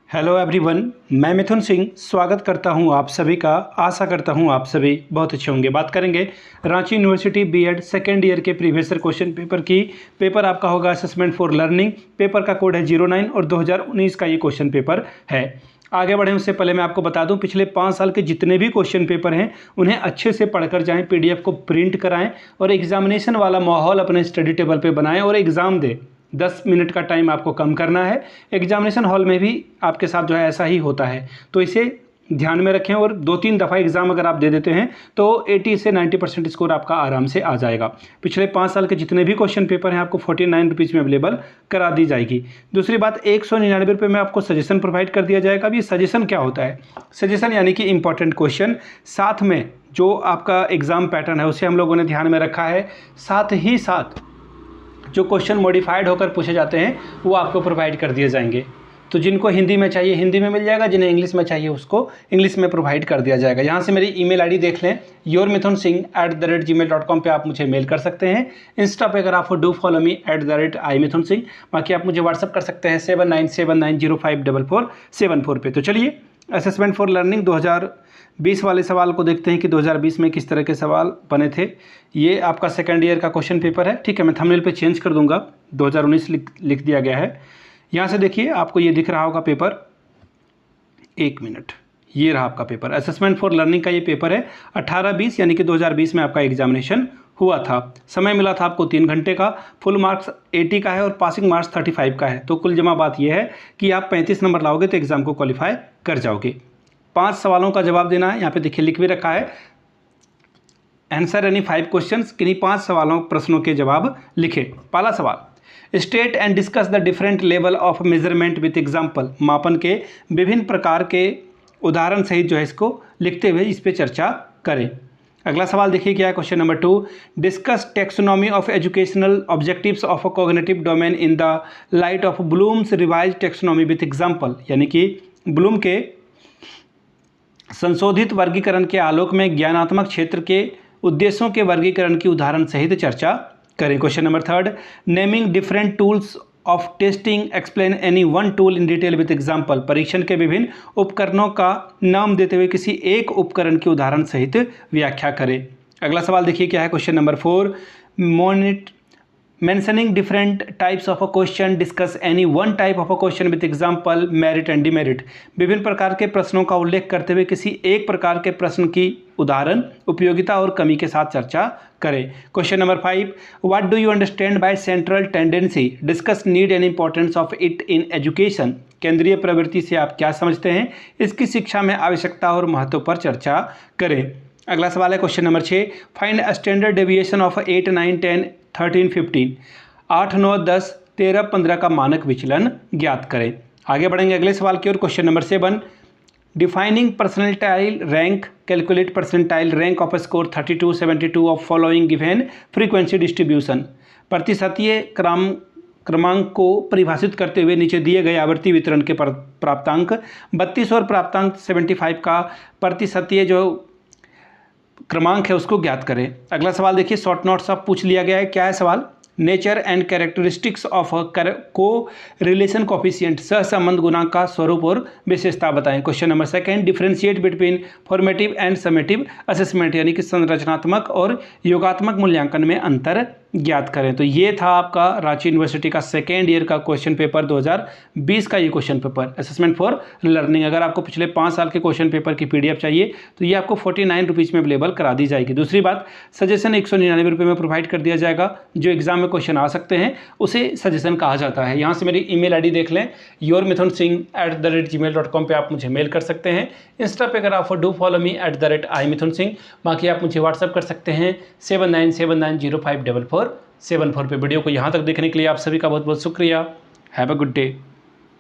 Hello everyone, मैं मिथुन सिंह स्वागत करता हूं आप सभी का। आशा करता हूं आप सभी बहुत अच्छे होंगे। बात करेंगे Ranchi university B Ed second year के प्रीवियस ईयर क्वेश्चन पेपर की। पेपर आपका होगा असेसमेंट फॉर लर्निंग। पेपर का कोड है 09 और 2019 का ये क्वेश्चन पेपर है। आगे बढ़ें उससे पहले मैं आपको बता दूं, पिछले 5 साल के जितने भी क्वेश्चन पेपर हैं उन्हें अच्छे से पढ़कर जाएं, पीडीएफ को प्रिंट कराएं और एग्जामिनेशन वाला माहौल अपने स्टडी टेबल पे बनाएं और एग्ज़ाम दें। 10 मिनट का टाइम आपको कम करना है। एग्जामिनेशन हॉल में भी आपके साथ जो है ऐसा ही होता है, तो इसे ध्यान में रखें और 2-3 दफ़ा एग्जाम अगर आप दे देते हैं तो 80 से 90% स्कोर आपका आराम से आ जाएगा। पिछले 5 साल के जितने भी क्वेश्चन पेपर हैं आपको 49 रुपीज़ में अवेलेबल करा दी जाएगी। दूसरी बात, 199 रुपये में आपको सजेशन प्रोवाइड कर दिया जाएगा। अब ये सजेशन क्या होता है? सजेशन यानी कि इंपॉर्टेंट क्वेश्चन, साथ में जो आपका एग्ज़ाम पैटर्न है उसे हम लोगों ने ध्यान में रखा है। साथ ही साथ जो क्वेश्चन मॉडिफाइड होकर पूछे जाते हैं वो आपको प्रोवाइड कर दिए जाएंगे। तो जिनको हिंदी में चाहिए हिंदी में मिल जाएगा, जिन्हें इंग्लिश में चाहिए उसको इंग्लिश में प्रोवाइड कर दिया जाएगा। यहाँ से मेरी ईमेल आईडी देख लें, yourmithunSingh@gmail.com पे आप मुझे मेल कर सकते हैं। इंस्टा पे अगर आप डू फॉलो मी @imithunSingh। बाकी आप मुझे व्हाट्सअप कर सकते हैं 7979054474 पे। तो चलिए असेसमेंट फॉर लर्निंग 2020 वाले सवाल को देखते हैं कि 2020 में किस तरह के सवाल बने थे। ये आपका सेकेंड ईयर का क्वेश्चन पेपर है, ठीक है। मैं थंबनेल पे चेंज कर दूंगा, 2019 लिख दिया गया है। यहाँ से देखिए, आपको ये दिख रहा होगा पेपर। 1 मिनट, ये रहा आपका पेपर। असेसमेंट फॉर लर्निंग का ये पेपर है। 18-20 यानी कि 2020 में आपका एग्जामिनेशन हुआ था। समय मिला था आपको 3 घंटे का। फुल मार्क्स 80 का है और पासिंग मार्क्स 35 का है। तो कुल जमा बात यह है कि आप 35 नंबर लाओगे तो एग्जाम को क्वालिफाई कर जाओगे। 5 सवालों का जवाब देना है। यहाँ पे देखिए लिख भी रखा है, आंसर एनी 5 क्वेश्चंस। किन्हीं 5 प्रश्नों के जवाब लिखे। पहला सवाल, state and discuss the different level of measurement with example. मापन के विभिन्न प्रकार के उदाहरण सहित जो है इसको लिखते हुए इस पर चर्चा करें। अगला सवाल देखिए क्या है, question number 2, discuss taxonomy of educational objectives of a cognitive domain in the light of Bloom's revised taxonomy with example. यानी कि ब्लूम के संशोधित वर्गीकरण के आलोक में ज्ञानात्मक क्षेत्र के उद्देश्यों के वर्गीकरण की उदाहरण सहित चर्चा करें। Question number 3, naming different tools of testing, explain any one tool in detail with example. परीक्षण के विभिन्न उपकरणों का नाम देते हुए किसी एक उपकरण की उदाहरण सहित व्याख्या करें। अगला सवाल देखिए क्या है, question number 4, mentioning different types of a question, discuss any one type of a question with example, merit and demerit. विभिन्न प्रकार के प्रश्नों का उल्लेख करते हुए किसी एक प्रकार के प्रश्न की उदाहरण, उपयोगिता और कमी के साथ चर्चा करें। Question number 5, what do you understand by central tendency, discuss need and importance of it in education. केंद्रीय प्रवृत्ति से आप क्या समझते हैं, इसकी शिक्षा में आवश्यकता और महत्व पर चर्चा करें। अगला सवाल है question number 6, find standard deviation of 8, 9, 10, 13, 15। 8, 9, 10, 13, 15 का मानक विचलन ज्ञात करें। आगे बढ़ेंगे अगले सवाल की ओर। Question number 7, defining percentile rank, calculate percentile rank of score 32, 72 of following given frequency distribution. प्रतिशतीय क्रमांक को परिभाषित करते हुए नीचे दिए गए आवर्ती वितरण के प्राप्तांक 32 और प्राप्तांक 75 का प्रतिशतीय जो क्रमांक है उसको ज्ञात करें। अगला सवाल देखिए, शॉर्ट नोट्स अब पूछ लिया गया है। क्या है सवाल, नेचर एंड कैरेक्टरिस्टिक्स ऑफ को रिलेशन कोफिशिएंट, सहसंबंध गुणांक का स्वरूप और विशेषता बताएं। Question number 2, differentiate between formative and summative assessment, यानी कि संरचनात्मक और योगात्मक मूल्यांकन में अंतर ज्ञात करें। तो ये था आपका रांची यूनिवर्सिटी का सेकेंड ईयर का क्वेश्चन पेपर 2020 का ये question paper assessment for learning. अगर आपको पिछले 5 साल के क्वेश्चन पेपर की पीडीएफ चाहिए तो ये आपको 49 रुपीज़ में अवेलेबल करा दी जाएगी। दूसरी बात, सजेशन 199 रुपये में प्रोवाइड कर दिया जाएगा। जो एग्जाम में क्वेश्चन आ सकते हैं उसे सजेशन कहा जाता है। यहाँ से मेरी ईमेल आईडी देख लें, yourmithunSingh@gmail.com पे आप मुझे मेल कर सकते हैं। इंस्टा पे अगर आप डू फॉलो मी @imithunSingh। बाकी आप मुझे व्हाट्सअप कर सकते हैं 7979054474 पे। वीडियो को यहाँ तक देखने के लिए आप सभी का बहुत बहुत शुक्रिया। Have a good day.